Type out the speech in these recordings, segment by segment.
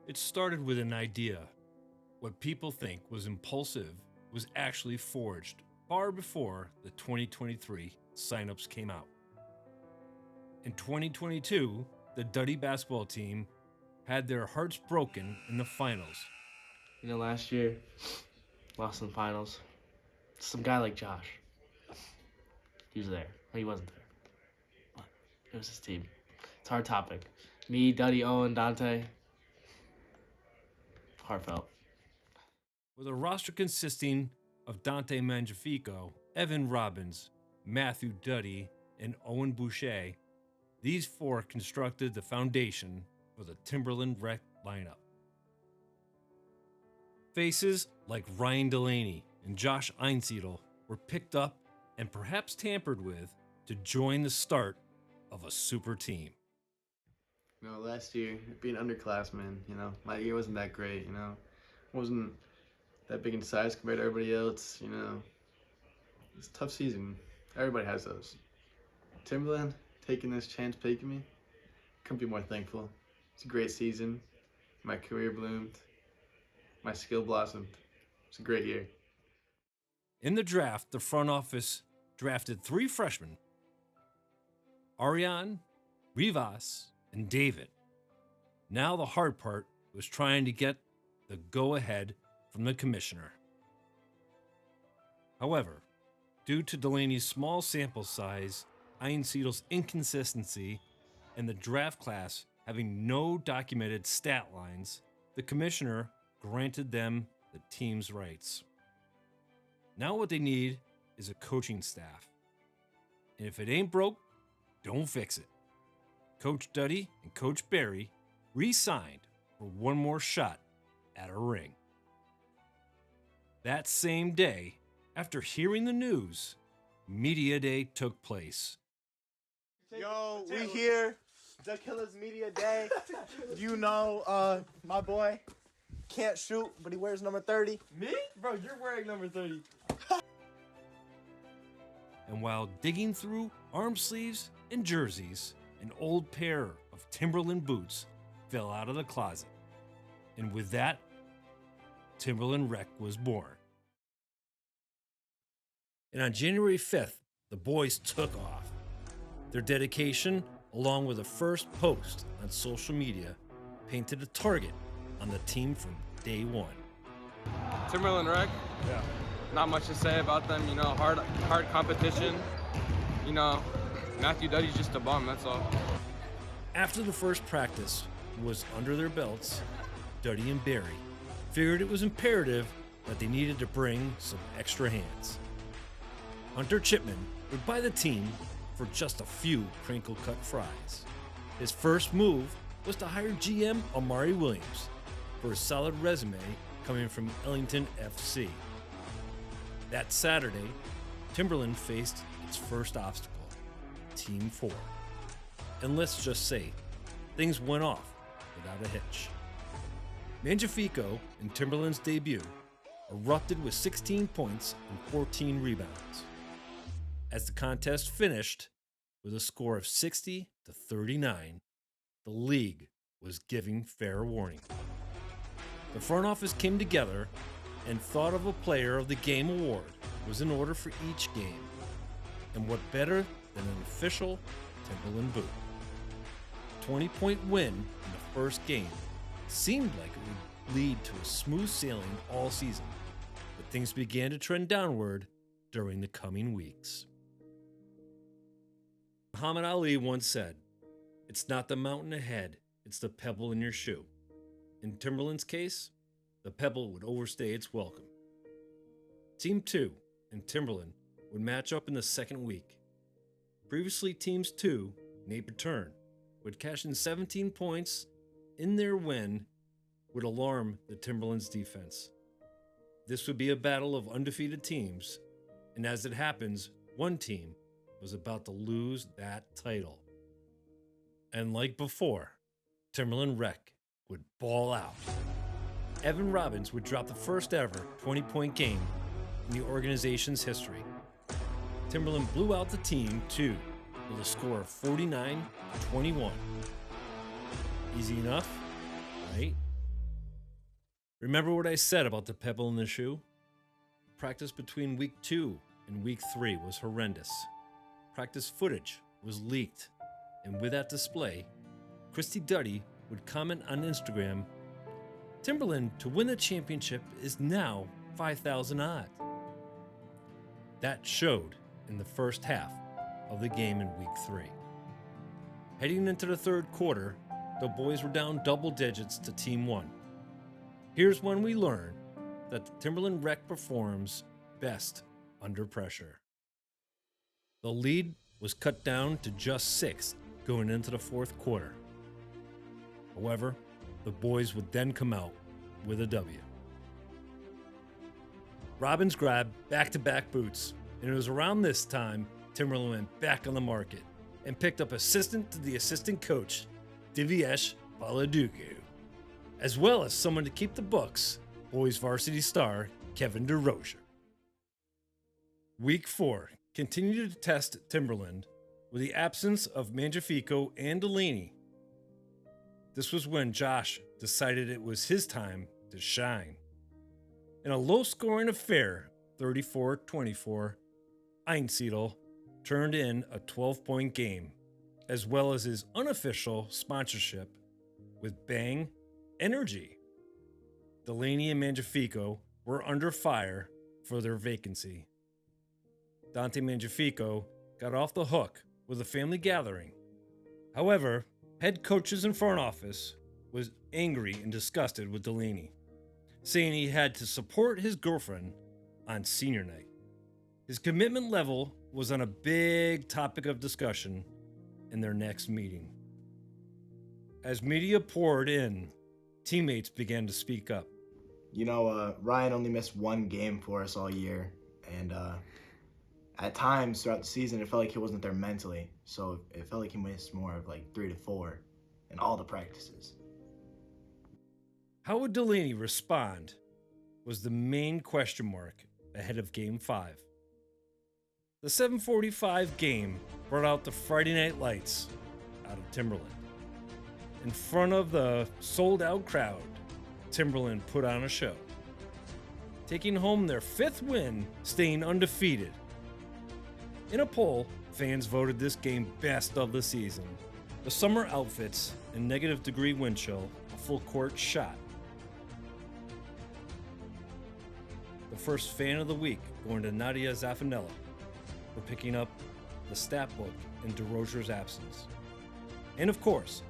It started with an idea. What people think was impulsive was actually forged far before the 2023 signups came out. In 2022, the Duddy basketball team had their hearts broken in the finals. Last year, lost in the finals. Some guy like Josh. He was there. He wasn't there. But it was his team. It's a hard topic. Me, Duddy, Owen, Dante. Heartfelt. With a roster consisting of Dante Mangiafico, Evan Robbins, Matthew Duddy, and Owen Boucher, these four constructed the foundation for the Timberland Rec lineup. Faces like Ryan Delaney and Josh Einsiedel were picked up and perhaps tampered with to join the start of a super team. Last year, being underclassman, my year wasn't that great, wasn't that big in size compared to everybody else, It's a tough season. Everybody has those. Timberland taking this chance, picking me, couldn't be more thankful. It's a great season. My career bloomed. My skill blossomed. It's a great year. In the draft, the front office drafted 3 freshmen, Ariane, Rivas, and David. Now the hard part was trying to get the go-ahead from the commissioner. However, due to Delaney's small sample size, Einsiedel's inconsistency, and the draft class having no documented stat lines, the commissioner granted them the team's rights. Now what they need is a coaching staff. And if it ain't broke, don't fix it. Coach Duddy and Coach Barry re-signed for one more shot at a ring. That same day, after hearing the news, Media Day took place. Yo, we here. The Killers Media Day. My boy can't shoot, but he wears number 30. Me? Bro, you're wearing number 30. And while digging through arm sleeves and jerseys, an old pair of Timberland boots fell out of the closet. And with that, Timberland Rec was born. And on January 5th, the boys took off. Their dedication, along with a first post on social media, painted a target on the team from day one. Timberland Rec. Yeah. Not much to say about them, hard competition. Matthew Duddy's just a bum, that's all. After the first practice was under their belts, Duddy and Barry figured it was imperative that they needed to bring some extra hands. Hunter Chipman would buy the team for just a few crinkle-cut fries. His first move was to hire GM Amari Williams for a solid resume coming from Ellington FC. That Saturday, Timberland faced its first obstacle, Team 4. And let's just say, things went off without a hitch. Mangiafico, in Timberland's debut, erupted with 16 points and 14 rebounds. As the contest finished with a score of 60-39, the league was giving fair warning. The front office came together and thought of a Player of the Game award was in order for each game. And what better than an official Timberland boot? A 20-point win in the first game seemed like it would lead to a smooth sailing all season, but things began to trend downward during the coming weeks. Muhammad Ali once said, "It's not the mountain ahead, it's the pebble in your shoe." In Timberland's case, the pebble would overstay its welcome. Team 2 and Timberland would match up in the second week. Previously, Teams 2, Nate Return, would cash in 17 points in their win would alarm the Timberlands' defense. This would be a battle of undefeated teams, and as it happens, one team was about to lose that title. And like before, Timberland Rec would ball out. Evan Robbins would drop the first ever 20-point game in the organization's history. Timberland blew out the team, too, with a score of 49-21. Easy enough, right? Remember what I said about the pebble in the shoe? Practice between week 2 and week 3 was horrendous. Practice footage was leaked, and with that display, Christy Duddy would comment on Instagram, Timberland to win the championship is now 5,000 odds. That showed in the first half of the game in week 3. Heading into the third quarter, the boys were down double digits to Team 1. Here's when we learn that the Timberland Rec performs best under pressure. The lead was cut down to just 6 going into the fourth quarter. However, the boys would then come out with a W. Robbins grabbed back-to-back boots, and it was around this time Timberland went back on the market and picked up assistant to the assistant coach, Divyesh Baladugu, as well as someone to keep the books, boys varsity star Kevin DeRozier. Week 4 continued to test Timberland with the absence of Mangiafico and Delaney. This was when Josh decided it was his time to shine. In a low-scoring affair, 34-24, Einsiedel turned in a 12-point game, as well as his unofficial sponsorship with Bang Energy. Delaney and Mangiafico were under fire for their vacancy. Dante Mangiafico got off the hook with a family gathering. However, head coaches and front office was angry and disgusted with Delaney, saying he had to support his girlfriend on senior night. His commitment level was on a big topic of discussion in their next meeting. As media poured in, teammates began to speak up. Ryan only missed one game for us all year, and at times throughout the season, it felt like he wasn't there mentally, so it felt like he missed more of like 3 to 4 in all the practices. How would Delaney respond was the main question mark ahead of Game 5. The 7:45 game brought out the Friday Night Lights out of Timberland. In front of the sold-out crowd, Timberland put on a show, taking home their 5th win, staying undefeated. In a poll, fans voted this game best of the season. The summer outfits and negative degree wind chill, a full court shot. The first fan of the week going to Nadia Zaffanella for picking up the stat book in DeRozier's absence. And of course,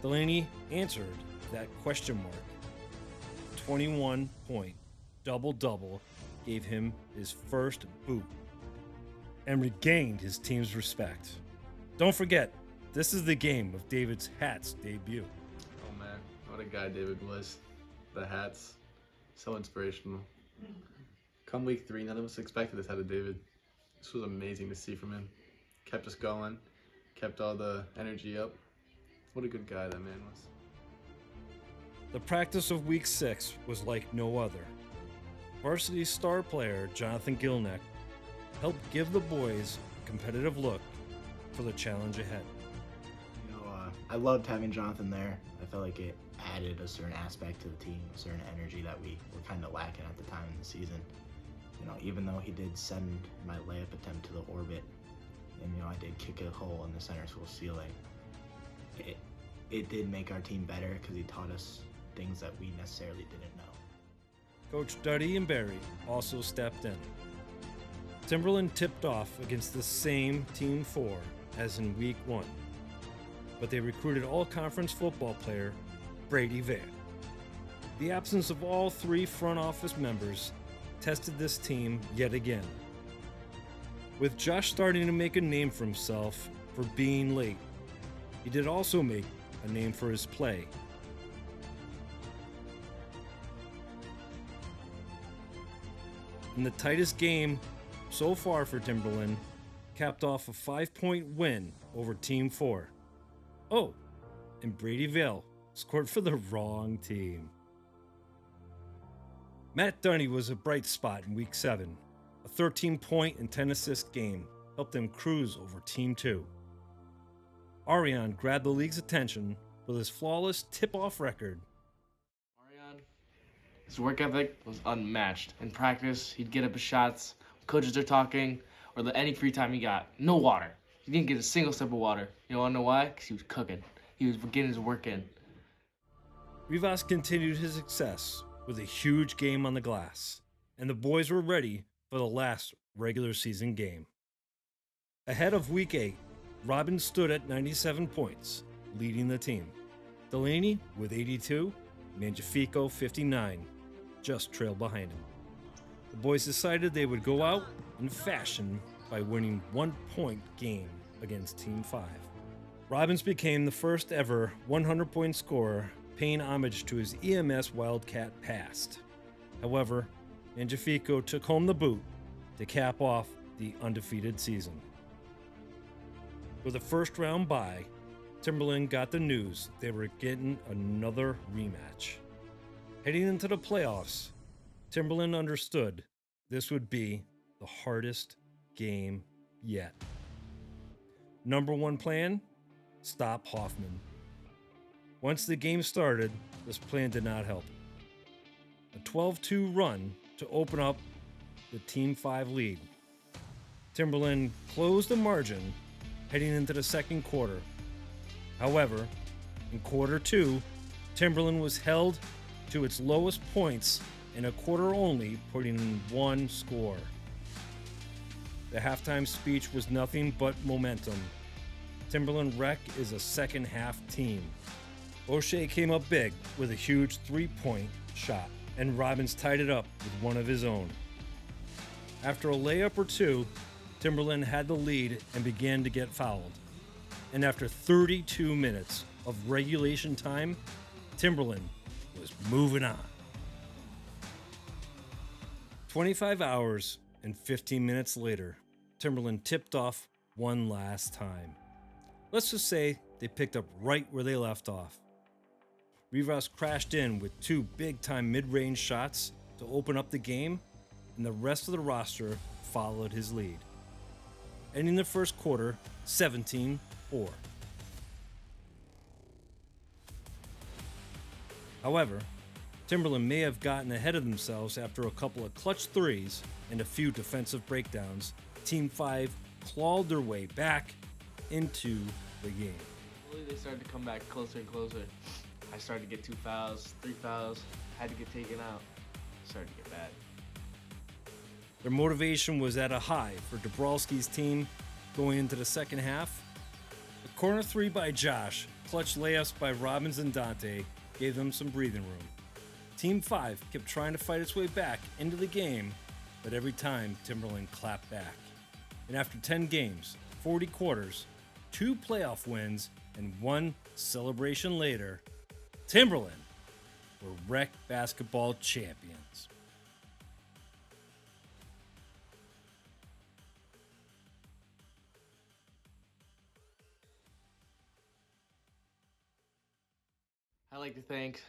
Delaney answered that question mark. 21-point double-double gave him his first boot and regained his team's respect. Don't forget, this is the game of David's hats debut. Oh man, what a guy David was. The hats, so inspirational. Come week 3, none of us expected this out of David. This was amazing to see from him. Kept us going, kept all the energy up. What a good guy that man was. The practice of week 6 was like no other. Varsity star player Jonathan Gilneck helped give the boys a competitive look for the challenge ahead. I loved having Jonathan there. I felt like it added a certain aspect to the team, a certain energy that we were kind of lacking at the time in the season. Even though he did send my layup attempt to the orbit, and I did kick a hole in the center school ceiling, it did make our team better because he taught us things that we necessarily didn't know. Coach Duddy and Barry also stepped in. Timberland tipped off against the same Team 4 as in Week 1, but they recruited all-conference football player Brady Vale. The absence of all 3 front office members tested this team yet again. With Josh starting to make a name for himself for being late, he did also make a name for his play. In the tightest game so far for Timberland, capped off a 5-point win over Team 4. Oh, and Brady Vale scored for the wrong team. Matt Dunny was a bright spot in Week 7. A 13-point and 10-assist game helped them cruise over Team 2. Ariane grabbed the league's attention with his flawless tip-off record. Ariane His work ethic was unmatched. In practice, he'd get up his shots. Coaches are talking, or any free time he got. No water. He didn't get a single sip of water. You want to know why? Because he was cooking. He was getting his work in. Rivas continued his success with a huge game on the glass, and the boys were ready for the last regular season game. Ahead of Week 8, Robbins stood at 97 points, leading the team. Delaney with 82, Mangiafico 59, just trailed behind him. The boys decided they would go out in fashion by winning 1-point game against Team 5. Robbins became the first ever 100-point scorer, paying homage to his EMS Wildcat past. However, Mangiafico took home the boot to cap off the undefeated season. With a first-round bye, Timberland got the news they were getting another rematch. Heading into the playoffs, Timberland understood this would be the hardest game yet. Number one plan, stop Hoffman. Once the game started, this plan did not help. A 12-2 run to open up the Team 5 lead. Timberland closed the margin heading into the second quarter. However, in quarter 2, Timberland was held to its lowest points in a quarter only, putting in one score. The halftime speech was nothing but momentum. Timberland Rec is a second half team. O'Shea came up big with a huge 3-point shot, and Robbins tied it up with one of his own. After a layup or two, Timberland had the lead and began to get fouled. And after 32 minutes of regulation time, Timberland was moving on. 25 hours and 15 minutes later, Timberland tipped off one last time. Let's just say they picked up right where they left off. Rivas crashed in with 2 big-time mid-range shots to open up the game, and the rest of the roster followed his lead. Ending the first quarter 17-4. However, Timberland may have gotten ahead of themselves after a couple of clutch threes and a few defensive breakdowns. Team 5 clawed their way back into the game. Slowly they started to come back closer and closer. I started to get 2 fouls, 3 fouls, had to get taken out. It started to get bad. Their motivation was at a high for Dabrowski's team going into the second half. The corner 3 by Josh, clutch layups by Robbins and Dante gave them some breathing room. Team 5 kept trying to fight its way back into the game, but every time Timberland clapped back. And after 10 games, 40 quarters, 2 playoff wins, and 1 celebration later, Timberland were Rec basketball champions. I'd like to thank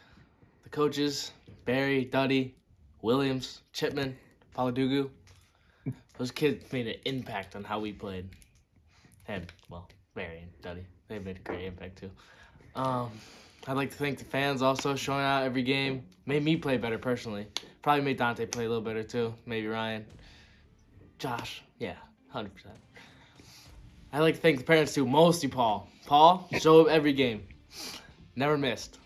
the coaches, Barry, Duddy, Williams, Chipman, Paladugu. Those kids made an impact on how we played. And, well, Barry and Duddy, they made a great impact too. I'd like to thank the fans also showing out every game. Made me play better personally. Probably made Dante play a little better too. Maybe Ryan. Josh, yeah, 100%. I'd like to thank the parents too, mostly Paul. Paul, show up every game. Never missed.